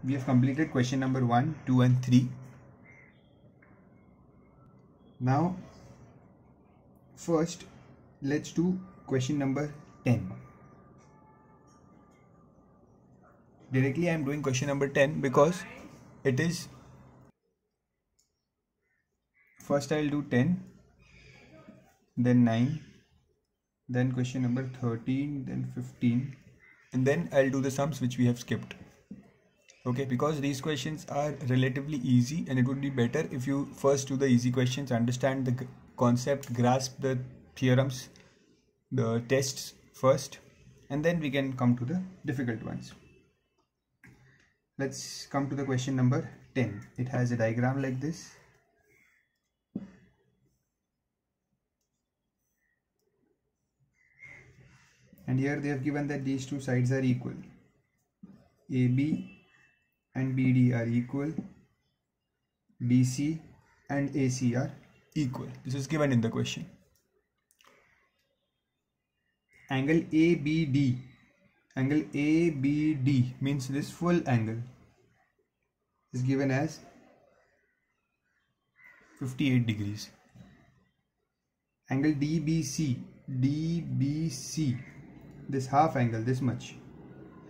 we have completed question number 1, 2 and 3. Now first let's do question number 10. Directly I am doing question number 10 because it is, first I'll do 10, then 9, then question number 13, then 15, and then I'll do the sums which we have skipped. Okay, because these questions are relatively easy and it would be better if you first do the easy questions, understand the concept, grasp the theorems, the tests first, and then we can come to the difficult ones. Let's come to the question number 10. It has a diagram like this. And here they have given that these two sides are equal. AB and BD are equal. BC and AC are equal. This is given in the question. Angle ABD. Angle ABD means this full angle is given as 58 degrees. Angle DBC. DBC. This half angle, this much.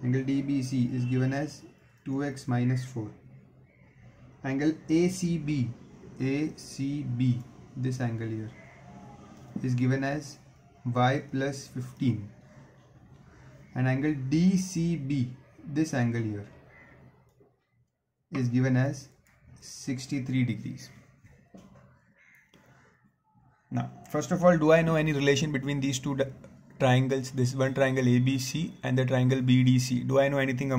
Angle DBC is given as 2x minus 4. Angle ACB. ACB. This angle here is given as y plus 15. And angle DCB, this angle here, is given as 63 degrees. Now, first of all, do I know any relation between these two triangles? This one triangle ABC and the triangle BDC. Do I know anything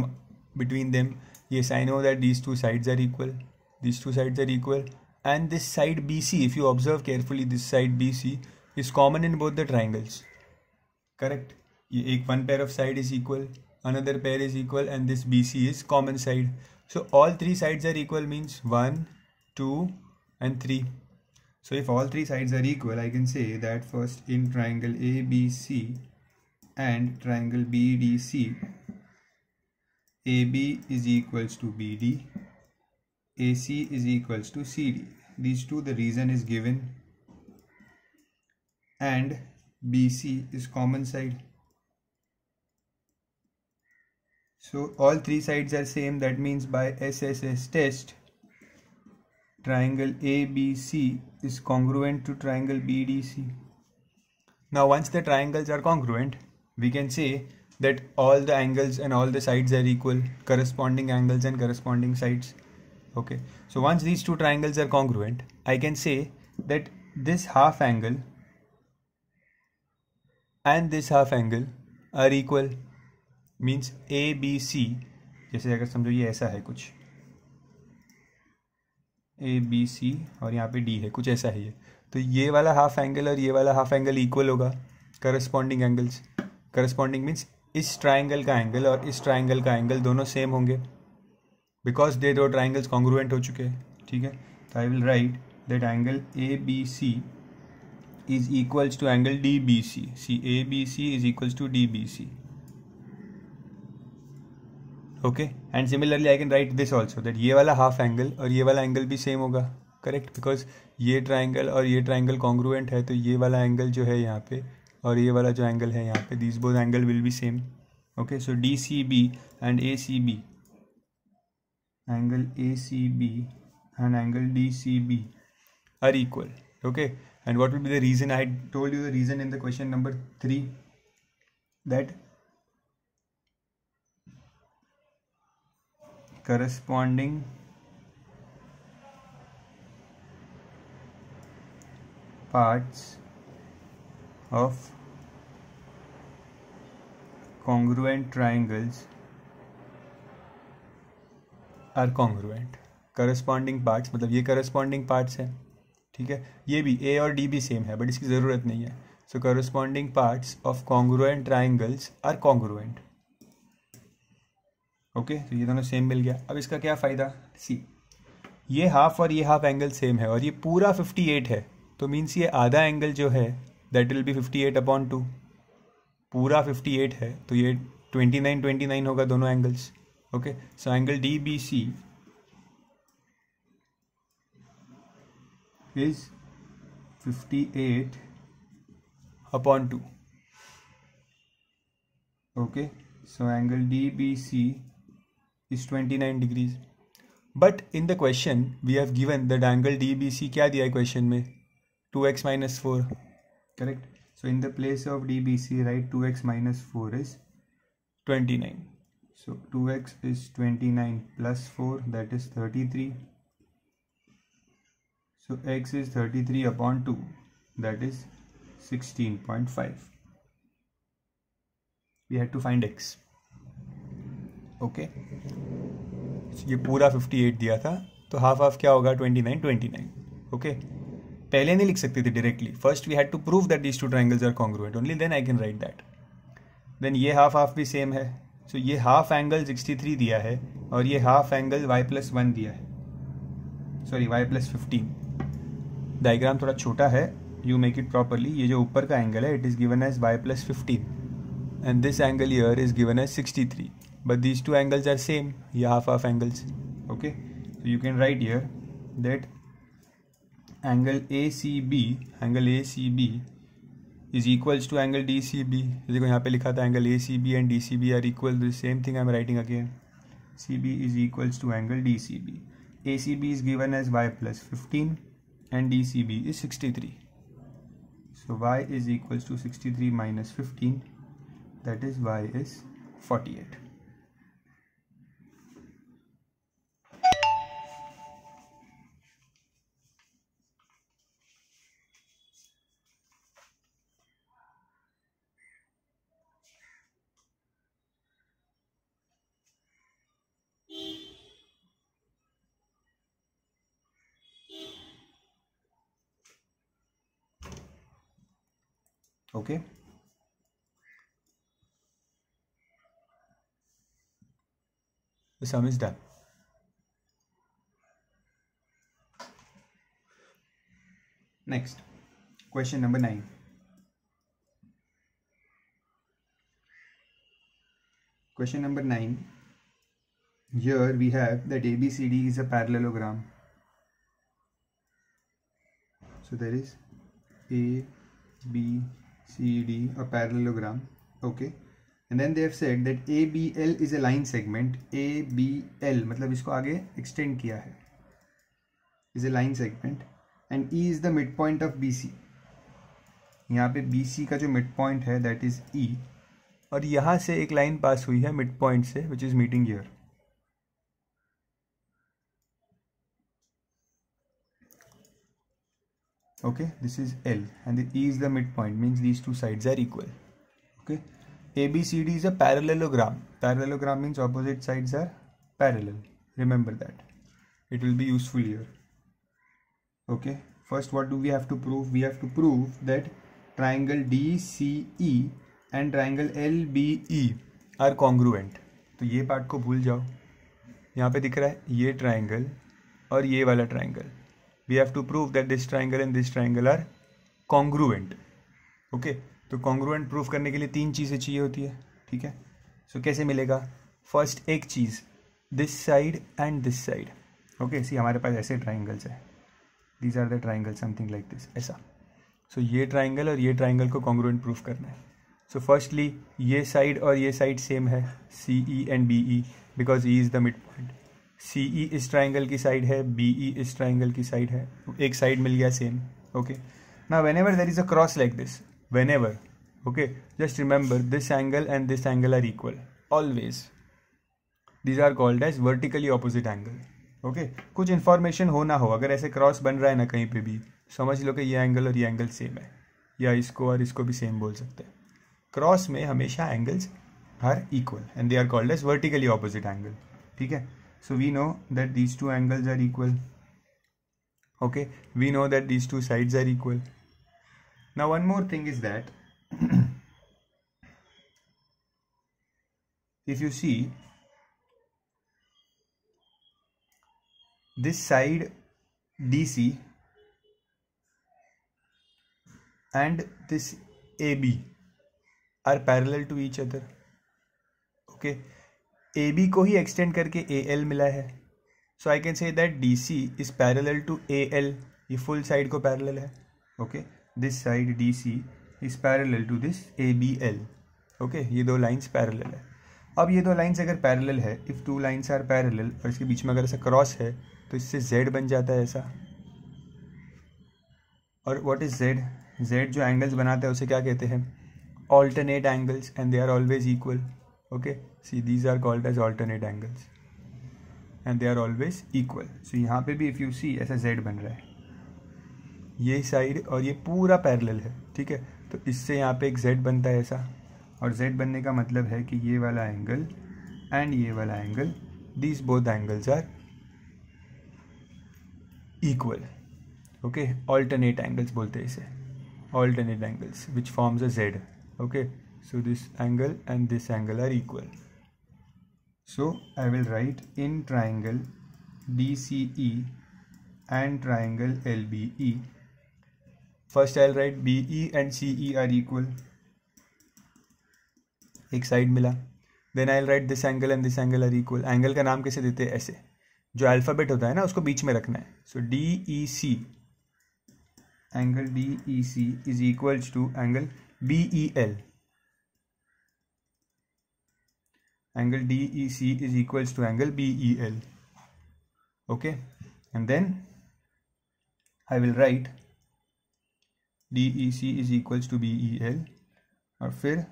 between them? Yes, I know that these two sides are equal. These two sides are equal. And this side BC, if you observe carefully, this side BC is common in both the triangles. Correct? One pair of side is equal, another pair is equal, and this BC is common side. So all three sides are equal means 1, 2 and 3. So if all three sides are equal, I can say that first in triangle ABC and triangle BDC, AB is equals to BD, AC is equals to CD. These two, the reason is given, and BC is common side. So all three sides are same. That means by SSS test, triangle ABC is congruent to triangle BDC. Now once the triangles are congruent, we can say that all the angles and all the sides are equal, corresponding angles and corresponding sides. Okay, so once these two triangles are congruent, I can say that this half angle and this half angle are equal. Means A B C, जैसे अगर समझो ये ऐसा है कुछ, ए B सी और यहाँ पे डी है, कुछ ऐसा है ये, तो ये वाला हाफ एंगल और ये वाला हाफ एंगल इक्वल होगा, करस्पॉन्डिंग एंगल्स. करस्पॉन्डिंग मीन्स इस ट्राइंगल का एंगल और इस ट्राइंगल का एंगल दोनों सेम होंगे, बिकॉज दे दो ट्राइंगल्स कॉन्ग्रुएंट हो चुके हैं. ठीक है, तो I will write that angle A B C is equals to angle D B C. C A B C is equals to D B C. Okay, and similarly I can write this also that ये वाला half angle और ये वाला angle भी same होगा. Correct, because ये triangle और ये ट्राइंगल कॉन्ग्रुएंट है, तो ये वाला एंगल जो है यहाँ पे और ये वाला जो एंगल है यहाँ पे, this both angle will be same. Okay, so D C B and A C B, angle A C B and angle D C B are equal. Okay, and what will be the reason? I told you the reason in the question number 3 that corresponding parts of congruent triangles are congruent. corresponding parts मतलब ये corresponding parts है. ठीक है, ये भी A और D भी same है, बट इसकी ज़रूरत नहीं है. so corresponding parts of congruent triangles are congruent. Okay, तो ये दोनों सेम मिल गया. अब इसका क्या फ़ायदा? सी, ये हाफ और ये हाफ एंगल सेम है और ये पूरा 58 है, तो मीन्स ये आधा एंगल जो है दैट विल बी 58/2. पूरा 58 है तो ये 29 होगा दोनों angles. Okay, so angle DBC is 58 upon 2. Okay, so angle DBC is 29 degrees. But in the question we have given that angle DBC क्या दिया है question में 2x minus 4, correct? So in the place of DBC write 2x minus 4 is 29. So 2x is 29 plus 4, that is 33. So x is 33 upon 2, that is 16.5. We had to find x. Okay, ये पूरा 58 दिया था, तो half half क्या होगा 29 29. Okay, पहले नहीं लिख सकते थे directly. First we had to prove that these two triangles are congruent, only then I can write that. Then ये हाफ हाफ भी सेम है. सो ये हाफ एंगल 63 दिया है और ये हाफ एंगल y+1 दिया है, सॉरी y+15. डायग्राम थोड़ा छोटा है, यू मेक इट प्रॉपरली. ये जो ऊपर का एंगल है it is given as y+15 and this angle here is given as 63, but these two angles are same, ये half angles. Okay, so you can write here that angle ACB is equals to angle DCB. देखो यहाँ पे लिखा था angle ACB and DCB are equal. The same thing I am writing again. CB is equals to angle DCB. ACB is given as y+15 and DCB is 63. So y is equals to 63 minus 15. That is y is 48. Okay. The sum is done. Next, question number 9. Question number 9. Here we have that ABCD is a parallelogram. So there is ABCD, a parallelogram. Okay. And then they have said that ABL is a line segment. ABL मतलब इसको आगे extend किया है, is a line segment and E is the midpoint of BC. यहाँ पे BC का जो midpoint है that is E, और यहाँ से एक line पास हुई है midpoint से which is meeting here. Okay, this is L and the E is the midpoint, means these two sides are equal. Okay. ABCD is a parallelogram. Parallelogram means opposite sides are parallel. Remember that. It will be useful here. Okay. First, what do we have to prove? We have to prove that triangle DCE and triangle LBE are congruent. तो ये part को भूल जाओ. यहाँ पे दिख रहा है ये ट्राइंगल और ये वाला triangle. We have to prove that this triangle and this triangle are congruent. Okay. तो कॉन्ग्रुएंट प्रूफ करने के लिए 3 चीज़ें चाहिए होती है. ठीक है. सो कैसे मिलेगा? फर्स्ट एक चीज़, this side and this side. Okay, see हमारे पास ऐसे ट्राइंगल्स है, these are the triangle something like this, ऐसा. सो ये ट्राइंगल और ये ट्राइंगल को कॉन्ग्रुएंट प्रूफ करना है. सो फर्स्टली ये साइड और ये साइड सेम है, CE and BE, because E is the mid point. CE इस ट्राइंगल की साइड है, BE इस ट्राइंगल की साइड है, एक साइड मिल गया same. Okay. Now whenever there is a cross like this, whenever, okay, just remember this angle and this angle are equal always. These are called as vertically opposite angle. Okay, कुछ information हो ना हो, अगर ऐसे cross बन रहा है ना कहीं पे भी, समझ लो कि ये एंगल और ये एंगल सेम है, या इसको और इसको भी सेम बोल सकते हैं. क्रॉस में हमेशा angles are equal and they are called as vertically opposite angle. ठीक है. So we know that these two angles are equal. Okay, we know that these two sides are equal. Now one more thing is that if you see this side DC and this AB are parallel to each other. Okay, A B को ही extend करके A L मिला है. So I can say that D C is parallel to A L. ये full side को parallel है. Okay, this side D C is parallel to this A B L. Okay, ये दो lines parallel है. अब ये दो लाइन्स अगर पैरेलल है, if two lines are parallel और इसके बीच में अगर ऐसा क्रॉस है तो इससे जेड बन जाता है ऐसा. और व्हाट इज जेड? जेड जो एंगल्स बनाता है उसे क्या कहते हैं? Alternate angles, and they are always equal. Okay, see these are called as alternate angles and they are always equal. So यहाँ पे भी इफ़ यू सी ऐसा जेड बन रहा है. ये साइड और ये पूरा पैरेलल है. ठीक है, तो इससे यहाँ पे एक जेड बनता है ऐसा. और जेड बनने का मतलब है कि ये वाला एंगल एंड ये वाला angle, these both angles are equal. Okay, alternate angles बोलते हैं इसे, alternate angles which forms a Z. Okay, so this angle and this angle are equal. So I will write in triangle DCE and triangle LBE. First I'll write BE and CE are equal. एक side मिला. Then I'll write this angle and this angle are equal. Angle का नाम कैसे देते हैं? ऐसे. जो alphabet होता है ना उसको बीच में रखना है. So DEC, angle DEC is equals to angle BEL. Angle DEC is equals to angle BEL. Okay, and then I will write DEC is equals to BEL. और फिर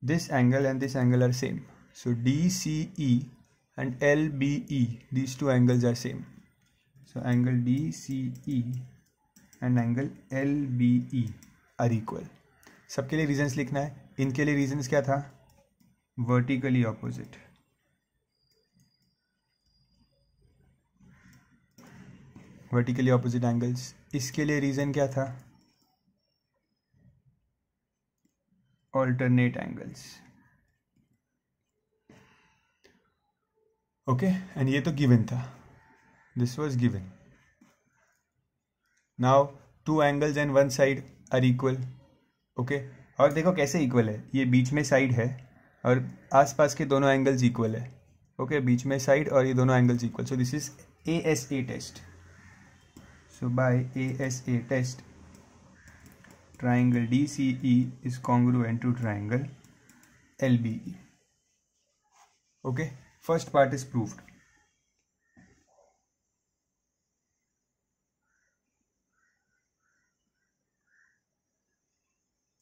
this angle and this angle are same. So DCE and LBE, these two angles are same. So angle DCE and angle LBE are equal. सबके लिए regions लिखना है. इनके लिए regions क्या था? Vertically opposite. Vertically opposite angles. इसके लिए रीजन क्या था? Alternate angles. ओके, एंड ये तो गिवन था. This was given. Now two angles and one side are equal. Okay, और देखो कैसे इक्वल है. ये बीच में साइड है और आसपास के दोनों एंगल्स इक्वल है. ओके, बीच में साइड और ये दोनों angles equal. So this is ASA test. So by ASA test, triangle DCE is congruent to triangle LBE. Okay, first part is proved.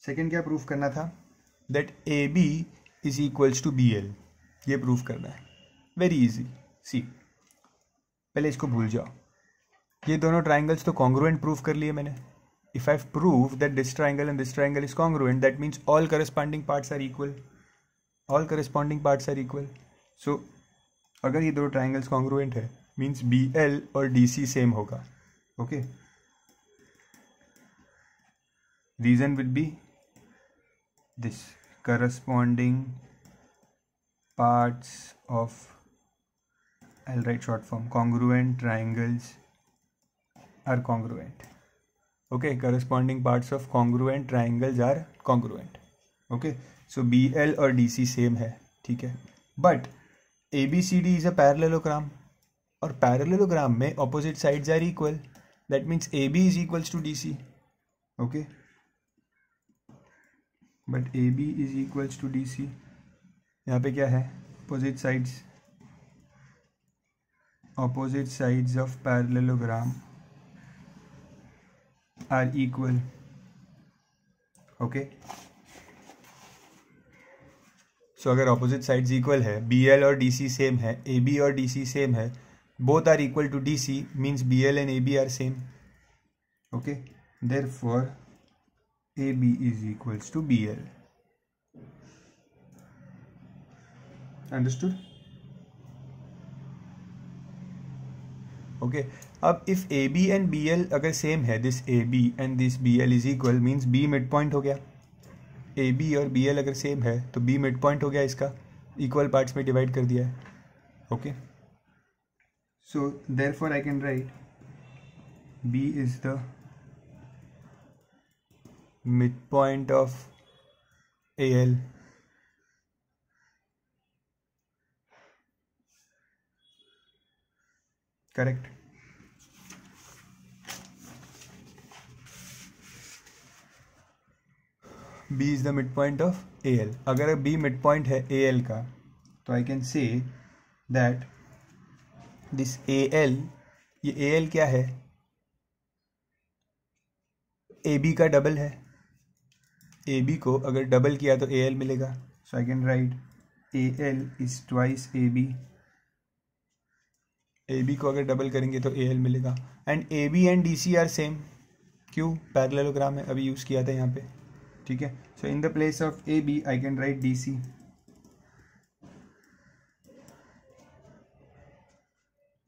Second क्या प्रूफ करना था? That AB is equals to BL. ये proof करना है. Very easy. सी, पहले इसको भूल जाओ. ये दोनों ट्राइंगल्स तो कॉन्ग्रुएंट प्रूफ कर लिए मैंने. If I prove that this triangle and this triangle is congruent, that means all corresponding parts are equal. All corresponding parts are equal. So अगर ये दो ट्राइंगल्स कॉन्ग्रुएंट है मीन्स BL और DC same होगा. Okay, reason will be this corresponding parts of, I'll write short form, congruent triangles are congruent. Okay, corresponding parts of congruent triangles are congruent. Okay, so BL और DC same है. ठीक है, but ABCD is a parallelogram और parallelogram में opposite sides are equal. That means AB is equals to DC. Okay, but AB is equals to DC. यहाँ पे क्या है? Opposite sides of parallelogram are equal. Okay, so अगर opposite sides equal है, BL और DC same है, AB और DC same है, both are equal to DC, means BL and AB are same. Okay, therefore AB is equals to BL. Understood? Okay. अब if AB and BL अगर same है, this AB and this BL is equal means B mid point हो गया. AB और BL अगर same है तो B mid point हो गया. इसका इक्वल पार्ट्स में डिवाइड कर दिया है. Okay, so therefore I can right B is the midpoint of AL correct. B is the midpoint of AL. अगर B midpoint है AL का तो I can say that this AL, ये AL क्या है? AB का डबल है. AB को अगर डबल किया तो AL मिलेगा. So I can write AL is twice AB. AB को अगर डबल करेंगे तो AL मिलेगा. And AB and DC are same. क्यों? पैरेललोग्राम है, अभी यूज़ किया था यहाँ पे. ठीक है. So in the place of AB I can write DC.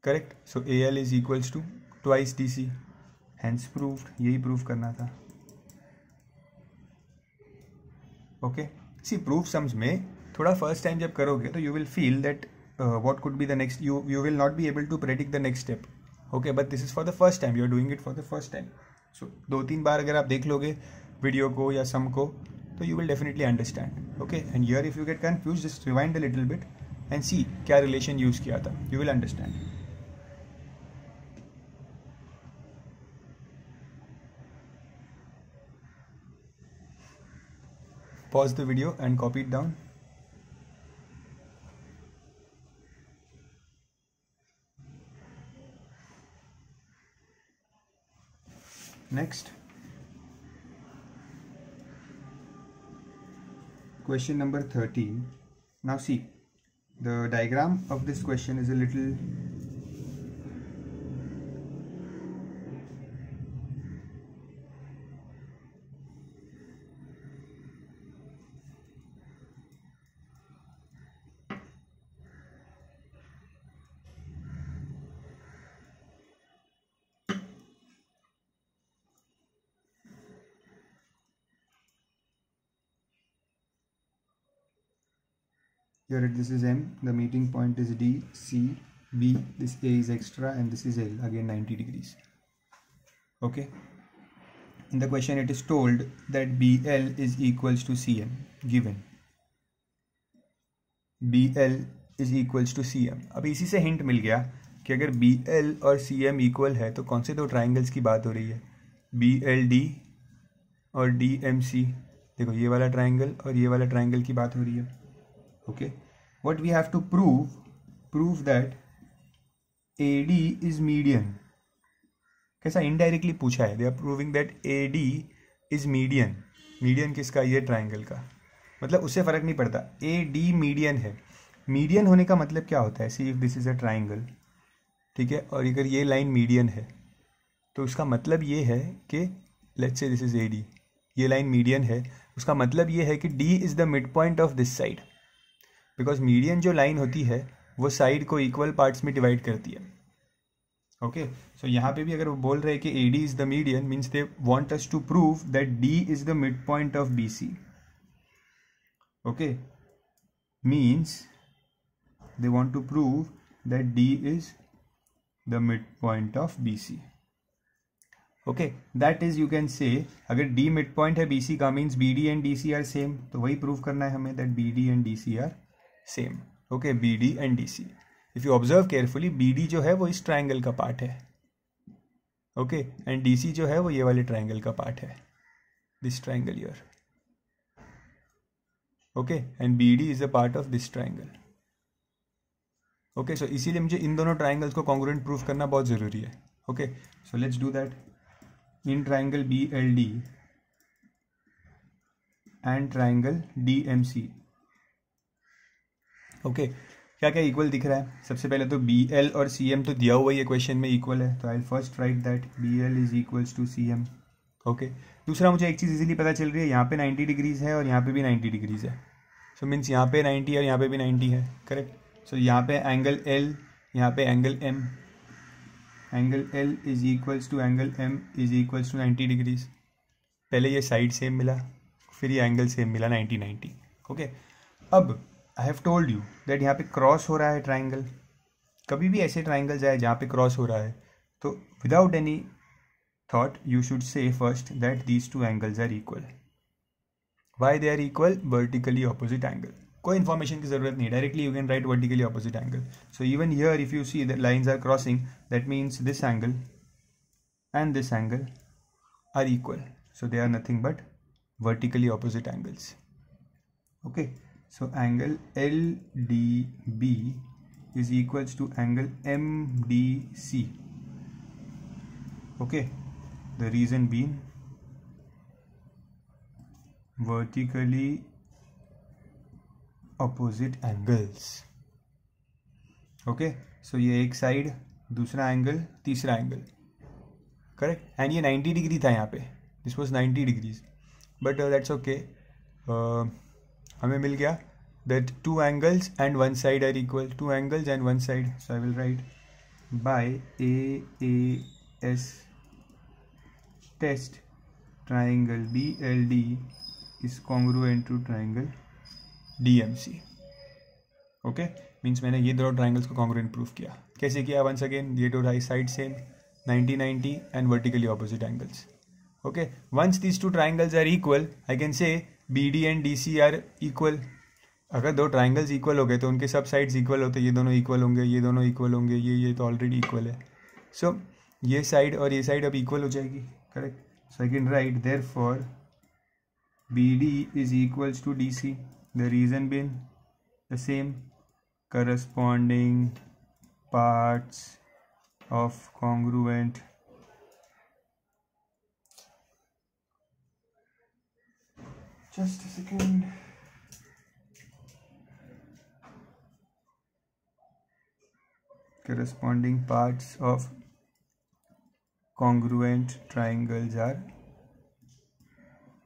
Correct. So AL is equals to twice DC. Hence proved. यही प्रूव करना था. ओके. सी प्रूफ सम्स में थोड़ा फर्स्ट टाइम जब करोगे तो you will feel that what could be the next, you will not be able to predict the next step. Okay, but this is for the first time, you are doing it for the first time. So 2-3 बार अगर आप देख लोगे video को या सम को तो you will definitely understand. Okay, and here if you get confuse just rewind a little bit and see क्या रिलेशन यूज किया था, you will understand. Pause the video and copy it down. Next, question number 13. Now see, the diagram of this question is a little here this is M, the meeting point is D, C, B, this A is extra and this is L, again 90 degrees. Okay, in the question it is told that BL is equals to CM given. BL is equals to CM. अब इसी से hint मिल गया कि अगर BL और CM equal है तो कौन से दो ट्राइंगल्स की बात हो रही है? BLD और DMC. देखो ये वाला ट्राइंगल और ये वाला ट्राइंगल की बात हो रही है. Okay, what we have to prove that AD is median. कैसा इनडायरेक्टली पूछा है, they are proving that AD is median. Median किसका? ये ट्राइंगल का. मतलब उससे फर्क नहीं पड़ता, AD मीडियन है. मीडियन होने का मतलब क्या होता है? See if this is a triangle, ठीक है, और अगर ये लाइन मीडियन है तो उसका मतलब ये है कि let's say this is AD, ये लाइन मीडियन है, उसका मतलब ये है कि D is the mid point of this side. Because median जो लाइन होती है वो साइड को इक्वल पार्ट्स में डिवाइड करती है. ओके, सो यहाँ पे भी अगर वो बोल रहे हैं कि AD is the median, means they want us to prove that D is the mid point of BC. Okay, means they want to prove that D is the mid point of BC. Okay, that is you can say अगर D mid point है BC का, means BD and DC are same, तो वही prove करना है हमें that BD and DC are same. Okay, BD and DC. If you observe carefully, BD जो है वो इस ट्राइंगल का पार्ट है. ओके, एंड DC जो है वो ये वाले ट्राइंगल का पार्ट है, this triangle here. Okay, and BD is a part of this triangle. Okay, so इसीलिए मुझे इन दोनों ट्राइंगल्स को कॉन्ग्रुएंट प्रूफ करना बहुत ज़रूरी है. Okay, so let's do that. In triangle BLD and triangle DMC. Okay, क्या क्या इक्वल दिख रहा है? सबसे पहले तो BL और CM तो दिया हुआ ही है क्वेश्चन में, इक्वल है, तो I will first write that BL is equals to CM. Okay, दूसरा मुझे एक चीज़ इजीली पता चल रही है, यहाँ पे 90 डिग्रीज है और यहाँ पे भी 90 डिग्रीज है. सो मीन्स यहाँ पे 90 और यहाँ पे भी 90 है. करेक्ट. सो यहाँ पे एंगल L, यहाँ पे angle M. Angle L is equals to angle M is equals to 90 degrees. पहले ये साइड सेम मिला, फिर ये एंगल सेम मिला 90-90. ओके, अब I have told you that यहाँ पे क्रॉस हो रहा है ट्राइंगल. कभी भी ऐसे ट्राइंगल्स आए जहाँ पे क्रॉस हो रहा है तो without any thought you should say first that these two angles are equal. Why they are equal? Vertically opposite angle. कोई इन्फॉर्मेशन की जरूरत नहीं, directly you can write vertically opposite angle. So even here if you see the lines are crossing, that means this angle and this angle are equal, so they are nothing but vertically opposite angles. Okay, so angle LDB is equals to angle MDC. Okay, the reason being vertically opposite angles. Okay, so ये एक side, दूसरा angle, तीसरा angle, correct. And ये 90 degree था यहाँ पे, this was 90 degrees, but that's okay. हमें मिल गया that two angles and one side are equal, two angles and one side. So I will write by AAS test triangle BLD is congruent to triangle DMC. Okay, means मैंने ये दोनों triangles को congruent proof किया. कैसे किया? Once again, ये two right side same, 90-90 and vertically opposite angles. Okay, once these two triangles are equal, I can say BD and DC are equal. अगर दो ट्राइंगल्स इक्वल हो गए तो उनके सब साइड्स इक्वल होते, ये दोनों इक्वल होंगे, ये दोनों इक्वल होंगे, ये तो ऑलरेडी इक्वल है. सो ये साइड और ये साइड अब इक्वल हो जाएगी, correct. So I can right therefore BD is equals to DC. The reason being the same, corresponding parts of congruent just a second corresponding parts of congruent triangles are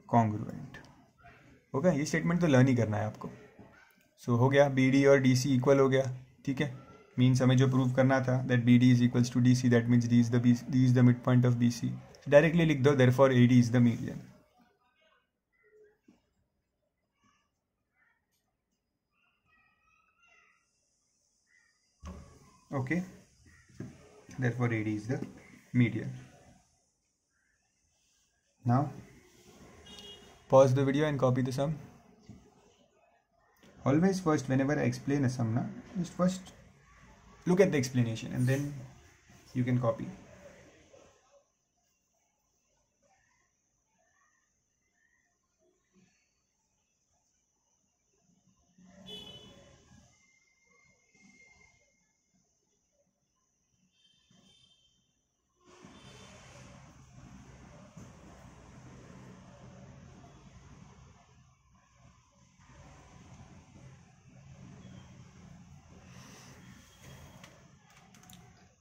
congruent. Okay, ये statement तो learn ही करना है आपको. सो हो गया, BD और DC equal हो गया, ठीक है. मीन्स हमें जो प्रूव करना था that BD is equals to DC, that means D is the mid point of BC. Directly लिख दो therefore AD is the median. Okay, therefore AD is the median. Now pause the video and copy the sum. Always first, whenever I explain a sum, just first look at the explanation and then you can copy.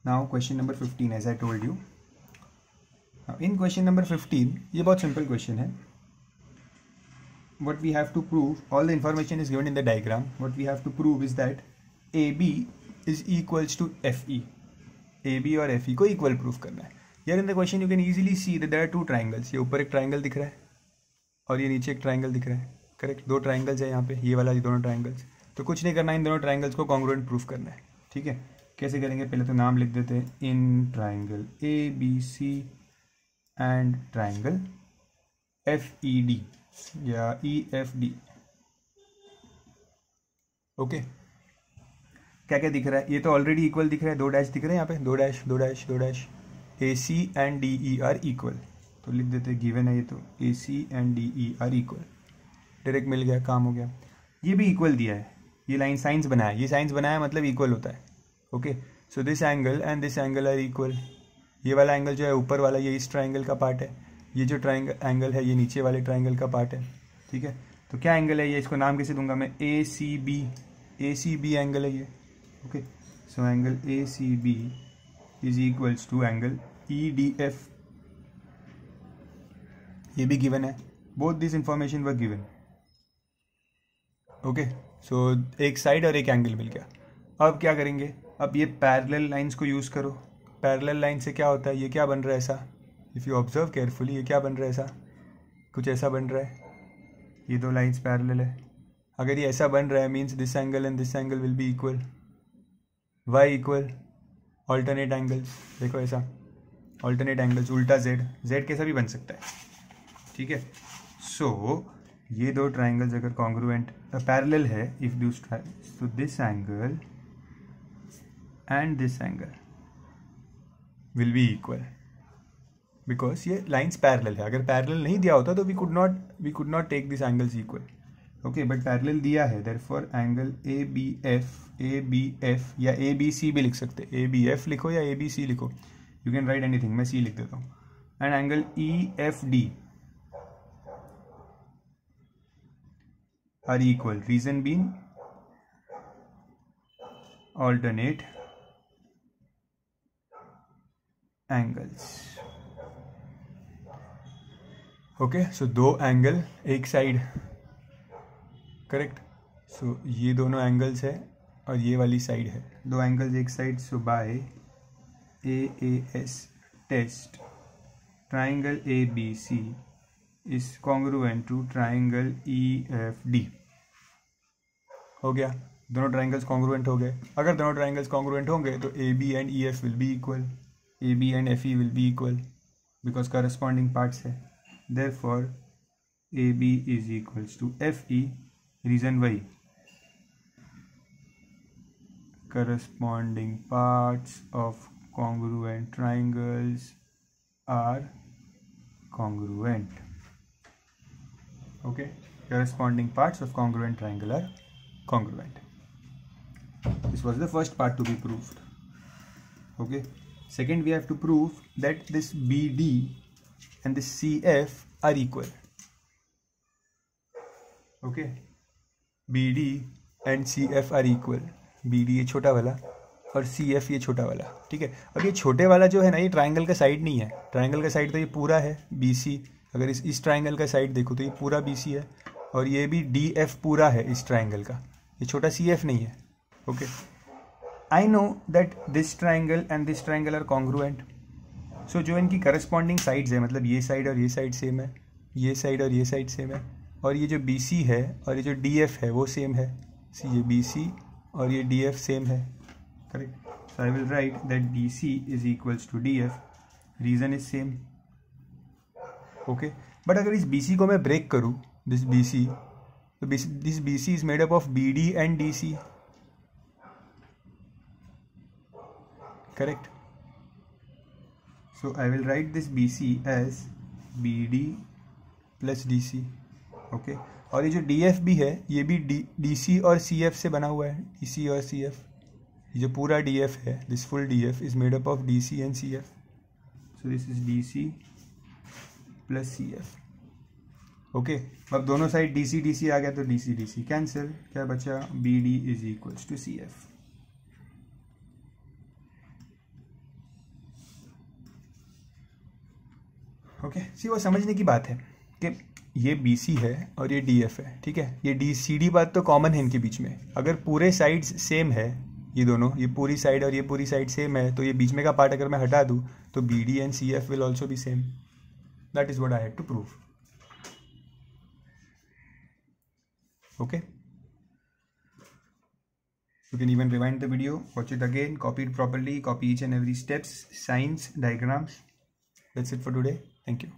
Now question number 15, as I told you. Now in question number 15, ये बहुत simple question है. What we have to prove, all the information is given in the diagram. What we have to prove is that AB is equals to FE. AB और FE को equal proof करना है. Here in the question you can easily see that there are two triangles. ये ऊपर एक triangle दिख रहा है और ये नीचे एक triangle दिख रहा है, करेक्ट. दो triangles है यहाँ पे, ये वाला, ये दोनों triangles. तो कुछ नहीं करना, इन दोनों triangles को congruent proof करना है, ठीक है. कैसे करेंगे? पहले तो नाम लिख देते हैं, in triangle ABC and triangle FED या EFD. ओके, क्या क्या दिख रहा है? ये तो ऑलरेडी इक्वल दिख रहा है, दो डैश दिख रहे हैं यहाँ पे, दो डैश दो डैश दो dash. AC and DE are equal, तो लिख देते हैं गिवन है ये, तो AC and DE are equal. Direct मिल गया, काम हो गया. ये भी इक्वल दिया है, ये लाइन साइंस बनाया, ये साइंस बनाया मतलब इक्वल होता है. Okay, so this angle and this angle are equal. ये वाला एंगल जो है ऊपर वाला, ये इस ट्राइंगल का पार्ट है. ये जो एंगल है ये नीचे वाले ट्राइंगल का पार्ट है, ठीक है. तो क्या एंगल है ये? इसको नाम कैसे दूंगा मैं? ACB एंगल है ये. Okay, so angle ACB is equals to angle EDF. ये भी गिवन है, both this information were given. Okay, so एक साइड और एक एंगल मिल गया. अब क्या करेंगे? अब ये पैरेलल लाइंस को यूज़ करो. पैरेलल लाइन से क्या होता है? ये क्या बन रहा है ऐसा? इफ़ यू ऑब्जर्व केयरफुली, ये क्या बन रहा है ऐसा? कुछ ऐसा बन रहा है. ये दो लाइंस पैरेलल है. अगर ये ऐसा बन रहा है means this angle and this angle will be equal. Why equal alternate angles. देखो ऐसा ऑल्टरनेट एंगल्स, उल्टा जेड कैसा भी बन सकता है, ठीक है. सो ये दो ट्राइंगल्स अगर कॉन्ग्रुएंट पैरेलल है, if this angle and this angle will be equal, because ये लाइन्स पैरेलल है. अगर पैरेलल नहीं दिया होता तो we could not take this angles equal. Okay, but parallel दिया है, therefore angle A B F या ए बी सी भी लिख सकते. ए बी एफ लिखो या ए बी सी लिखो, यू कैन राइट एनीथिंग. मैं सी लिख देता हूँ. And angle E F D are equal. Reason being alternate angles. Okay, so दो एंगल एक साइड, करेक्ट. सो ये दोनों एंगल्स है और ये वाली साइड है, दो एंगल्स एक side. So by AAS test triangle ABC is congruent to triangle EFD. हो गया, दोनों ट्राइंगल्स कॉन्ग्रुएंट हो गए. अगर दोनों ट्राइंगल्स कॉन्ग्रुएंट होंगे तो AB and EF will be equal, AB and FE will be equal because corresponding parts है. Therefore AB is equals to FE. Reason वही, corresponding parts of congruent triangles are congruent. Okay, corresponding parts of congruent triangle are congruent. This was the first part to be proved. Okay, second we have to prove that this BD and this CF are equal. Okay, BD and CF are equal. BD ये छोटा वाला और CF ये छोटा वाला. ठीक है, अब ये छोटे वाला जो है ना, ये ट्राइंगल का साइड नहीं है. ट्राइंगल का साइड तो ये पूरा है BC. अगर इस ट्राइंगल का साइड देखो तो ये पूरा BC है और ये भी DF पूरा है इस ट्राइंगल का. ये छोटा CF नहीं है. Okay, I know that this triangle and this triangle are congruent. So जो इनकी करस्पॉन्डिंग साइड्स है, मतलब ये साइड और ये साइड सेम है, ये साइड और ये साइड सेम है, और ये जो BC है और ये जो DF है वो सेम है. ये BC और ये DF सेम है, correct. So I will write that BC is equals to DF. Reason is same. Okay, but अगर इस BC को मैं ब्रेक करूँ, दिस BC, तो this BC is made up of BD and DC, correct. So I will write this BC as BD plus DC. Okay, और ये जो DF भी है ये भी DC और CF से बना हुआ है. DC और CF, ये जो पूरा DF है, this full DF is made up of DC and CF. So this is DC plus CF. Okay, अब दोनों साइड DC DC आ गया तो DC DC कैंसिल. क्या बचा? BD is equals to CF. Okay, see वो समझने की बात है कि ये BC है और ये DF है. ठीक है, ये CD बात तो कॉमन है इनके बीच में. अगर पूरे साइड्स सेम है, ये दोनों, ये पूरी साइड और ये पूरी साइड सेम है, तो ये बीच में का पार्ट अगर मैं हटा दूँ तो BD and CF will also be same. That is what I had to prove. Okay, you can even rewind the video, watch it again, copy it properly, copy each and every steps, signs, diagrams. That's it for today. Thank you.